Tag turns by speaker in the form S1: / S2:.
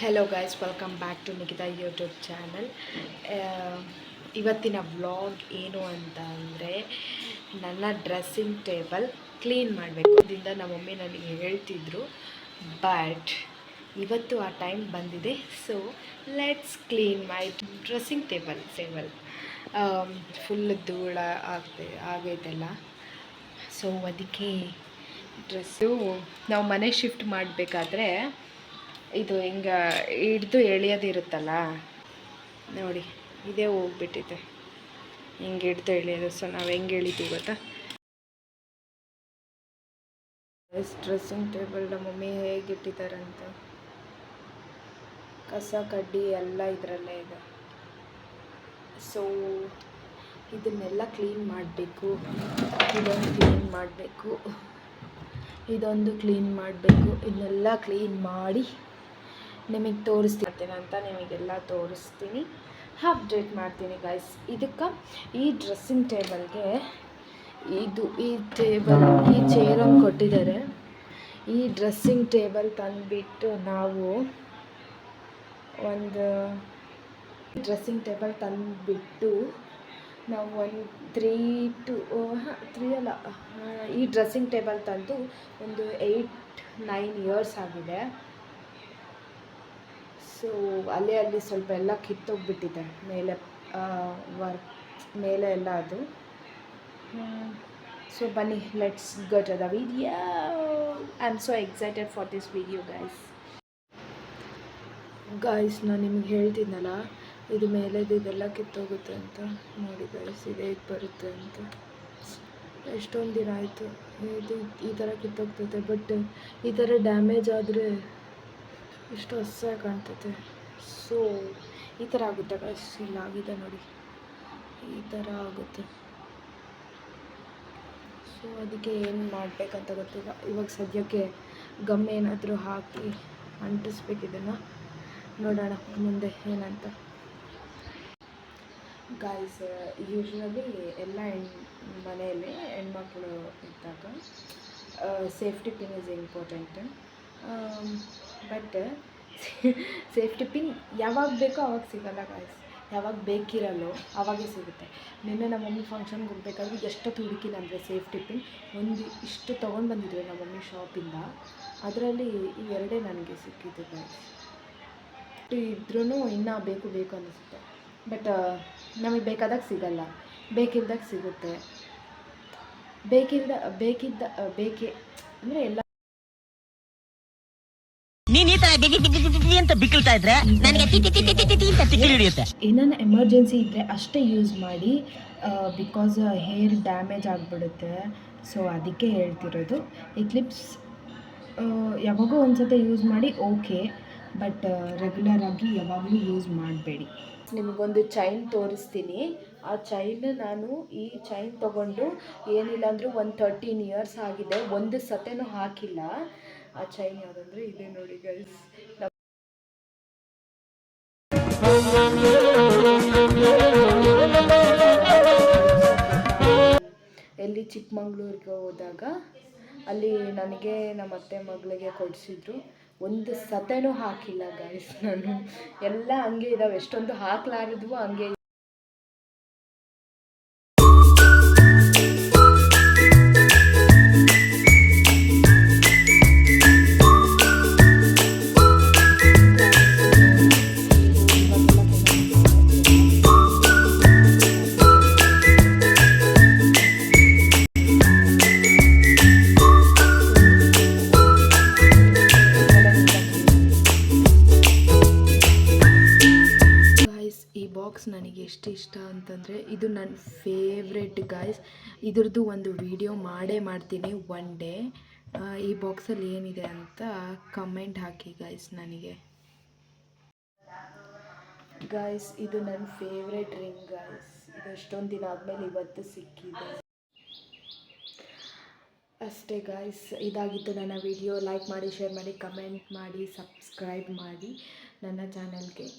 S1: Hello guys, welcome back to Nikhita YouTube channel. ಇವತ್ತಿನ vlog ಏನು ಅಂತ ಅಂದರೆ, ನನ್ನ ಡ್ರೆಸ್ಸಿಂಗ್ ಟೇಬಲ್ ಕ್ಲೀನ್ ಮಾಡಬೇಕು ಅದರಿಂದ ನಮ್ಮ ಮಮ್ಮಿ ನನಗೆ ಹೇಳ್ತಿದ್ರು. ಬಟ್ ಇವತ್ತು ಆ ಟೈಮ್ ಬಂದಿದೆ. So let's clean my dressing table. Full ಧೂಳ ಆಗೈತೆಲ್ಲ. ಸೊ ಅದಕ್ಕೆ ಡ್ರೆಸ್ಸು ನಾವು ಮನೆ ಶಿಫ್ಟ್ ಮಾಡಬೇಕಾದ್ರೆ ಇದು ಹಿಂಗೆ ಹಿಡ್ದು ಎಳೆಯೋದಿರುತ್ತಲ್ಲ ನೋಡಿ, ಇದೇ ಹೋಗ್ಬಿಟ್ಟಿದೆ. ಹಿಂಗೆ ಹಿಡ್ದು ಎಳೆಯೋದು. ಸೊ ನಾವು ಹೆಂಗೆ ಎಳಿತೀವಿ ಗೊತ್ತಾ? ಡ್ರೆಸ್ಸಿಂಗ್ ಟೇಬಲ್ ನಮ್ಮ ಮಮ್ಮಿ ಹೇಗಿಟ್ಟಿದ್ದಾರಂತ, ಕಸ ಕಡ್ಡಿ ಎಲ್ಲ ಇದರಲ್ಲೇ ಇದೆ. ಸೊ ಇದನ್ನೆಲ್ಲ ಕ್ಲೀನ್ ಮಾಡಬೇಕು. ಇದೊಂದು ಕ್ಲೀನ್ ಮಾಡಬೇಕು, ಇದೊಂದು ಕ್ಲೀನ್ ಮಾಡಬೇಕು. ಇದನ್ನೆಲ್ಲ ಕ್ಲೀನ್ ಮಾಡಿ ನಿಮಗೆ ತೋರಿಸ್ತೀನಿ ಅಂತ ನಿಮಗೆಲ್ಲ ತೋರಿಸ್ತೀನಿ, ಅಪ್ಡೇಟ್ ಮಾಡ್ತೀನಿ ಗೈಸ್. ಇದಕ್ಕೆ ಈ ಡ್ರೆಸ್ಸಿಂಗ್ ಟೇಬಲ್ಗೆ ಈ ಚೇರನ್ನು ಕೊಟ್ಟಿದ್ದಾರೆ. ಈ ಡ್ರೆಸ್ಸಿಂಗ್ ಟೇಬಲ್ ತಂದುಬಿಟ್ಟು ನಾವು ಒಂದು ಒಂದು 3 ಅಲ್ಲ, ಈ ಡ್ರೆಸ್ಸಿಂಗ್ ಟೇಬಲ್ ತಂದು ಒಂದು 8-9 ಇಯರ್ಸ್ ಆಗಿದೆ. ಸೊ ಅಲ್ಲಿ ಸ್ವಲ್ಪ ಎಲ್ಲ ಕಿತ್ತೋಗ್ಬಿಟ್ಟಿದೆ ಮೇಲೆ ಎಲ್ಲ ಅದು. ಸೊ ಬನ್ನಿ, let's go to the video. I am so excited for this video guys. ನಾನು ನಿಮ್ಗೆ ಹೇಳ್ತಿದ್ನಲ್ಲ, ಇದು ಮೇಲೆದು ಇದೆಲ್ಲ ಕಿತ್ತೋಗುತ್ತೆ ಅಂತ. ನೋಡಿ ಗೈಸ್, ಇದೇ ಬರುತ್ತೆ ಅಂತ. ಎಷ್ಟೊಂದು ದಿನ ಆಯಿತು ಇದು ಈ ಥರ ಕಿತ್ತೋಗ್ತೈತೆ. ಬಟ್ ಈ ಥರ ಡ್ಯಾಮೇಜ್ ಆದರೆ ಎಷ್ಟು ಹೊಸ್ದಾಗಿ ಕಾಣ್ತೈತೆ. ಸೊ ಈ ಥರ ಆಗುತ್ತೆ ಗೈಸ್. ಇಲ್ಲಾಗಿದೆ ನೋಡಿ, ಈ ಥರ ಆಗುತ್ತೆ. ಸೊ ಅದಕ್ಕೆ ಏನು ಮಾಡಬೇಕಂತ ಗೊತ್ತಿಲ್ಲ. ಇವಾಗ ಸದ್ಯಕ್ಕೆ ಗಮ್ ಏನಾದರೂ ಹಾಕಿ ಅಂಟಿಸ್ಬೇಕು ಇದನ್ನು. ನೋಡೋಣ ಮುಂದೆ ಏನಂತ. ಗೈಸ್, ಯೂಶ್ವಲಿ ಎಲ್ಲ ಮನೆಯಲ್ಲಿ ಹೆಣ್ಮಕ್ಳು ಇದ್ದಾಗ safety pin is important. But safety pin ಯಾವಾಗ ಬೇಕೋ ಆವಾಗ ಸಿಗಲ್ಲ ಗೈಸ್. ಯಾವಾಗ ಬೇಕಿರಲ್ಲೋ ಆವಾಗೇ ಸಿಗುತ್ತೆ. ನಿನ್ನೆ ನಮ್ಮ ಮಮ್ಮಿ ಫಂಕ್ಷನ್ಗೆ ಹೋಗ್ಬೇಕಾದ್ರೆ ಎಷ್ಟೊತ್ತು ಹುಡುಕಿನಂದರೆ ಸೇಫ್ಟಿ ಪಿನ್ ಇಷ್ಟು ತೊಗೊಂಡು ಬಂದಿದ್ವಿ ನಮ್ಮ ಮಮ್ಮಿ ಶಾಪಿಂದ. ಅದರಲ್ಲಿ ಇವೆರಡೇ ನನಗೆ ಸಿಕ್ಕಿದ್ದು ಗೈಸ್. ಇದ್ರೂ ಇನ್ನೂ ಬೇಕು ಅನ್ನಿಸುತ್ತೆ. ಬಟ್ ನಮಗೆ ಬೇಕಾದಾಗ ಸಿಗಲ್ಲ, ಬೇಕಿದ್ದಾಗ ಸಿಗುತ್ತೆ. ಬೇಕೇ ಅಂದರೆ ಎಲ್ಲ ಏನಾನ ಎಮರ್ಜೆನ್ಸಿ ಇದ್ದರೆ ಅಷ್ಟೇ ಯೂಸ್ ಮಾಡಿ, ಬಿಕಾಸ್ ಹೇರ್ ಡ್ಯಾಮೇಜ್ ಆಗಿಬಿಡುತ್ತೆ. ಸೊ ಅದಕ್ಕೆ ಹೇಳ್ತಿರೋದು. ಈ ಕ್ಲಿಪ್ಸ್ ಯಾವಾಗೋ ಒಂದ್ಸತಿ ಯೂಸ್ ಮಾಡಿ ಓಕೆ, ಬಟ್ ರೆಗ್ಯುಲರಾಗಿ ಯಾವಾಗಲೂ ಯೂಸ್ ಮಾಡಬೇಡಿ. ನಿಮಗೊಂದು ಚೈನ್ ತೋರಿಸ್ತೀನಿ. ಆ ಚೈನ್ ಈ ಚೈನ್ ತೊಗೊಂಡು ಏನಿಲ್ಲ ಅಂದರೂ ಒಂದು 13 ಇಯರ್ಸ್ ಆಗಿದೆ. ಒಂದು ಸತೆನೂ ಹಾಕಿಲ್ಲ. ಆ ಚೈನ್ ಯಾವುದಂದ್ರೆ ಇದೆ ನೋಡಿ ಗೈಸ್. ಎಲ್ಲಿ ಚಿಕ್ಕಮಂಗ್ಳೂರಿಗೆ ಹೋದಾಗ ಅಲ್ಲಿ ನನಗೆ ನಮ್ಮ ಅತ್ತೆ ಮಗಳಿಗೆ ಕೊಡಿಸಿದ್ರು. ಒಂದು ಸತೆನೂ ಹಾಕಿಲ್ಲ ಗೈಸ್. ನಾನು ಎಲ್ಲ ಹಂಗೆ ಇದ್ದಾವೆ. ಎಷ್ಟೊಂದು ಹಾಕ್ಲಾರದ್ವು ಹಂಗೆ. ನನಗೆ ಎಷ್ಟು ಇಷ್ಟ ಅಂತಂದರೆ, ಇದು ನನ್ನ ಫೇವ್ರೆಟ್ ಗಾಯ್ಸ್. ಇದ್ರದ್ದು ಒಂದು ವಿಡಿಯೋ ಮಾಡ್ತೀನಿ ಒನ್ ಡೇ. ಈ ಬಾಕ್ಸಲ್ಲಿ ಏನಿದೆ ಅಂತ ಕಮೆಂಟ್ ಹಾಕಿ ಗಾಯ್ಸ್ ನನಗೆ. ಗಾಯ್ಸ್, ಇದು ನನ್ನ ಫೇವ್ರೆಟ್ ರಿಂಗ್ ಗಾಯ್ಸ್. ಇದು ಎಷ್ಟೊಂದು ದಿನ ಆದಮೇಲೆ ಇವತ್ತು ಸಿಕ್ಕಿದೆ ಅಷ್ಟೇ ಗಾಯ್ಸ್. ಇದಾಗಿತ್ತು ನನ್ನ ವಿಡಿಯೋ. ಲೈಕ್ ಮಾಡಿ, ಶೇರ್ ಮಾಡಿ, ಕಮೆಂಟ್ ಮಾಡಿ, ಸಬ್ಸ್ಕ್ರೈಬ್ ಮಾಡಿ ನನ್ನ ಚಾನಲ್ಗೆ.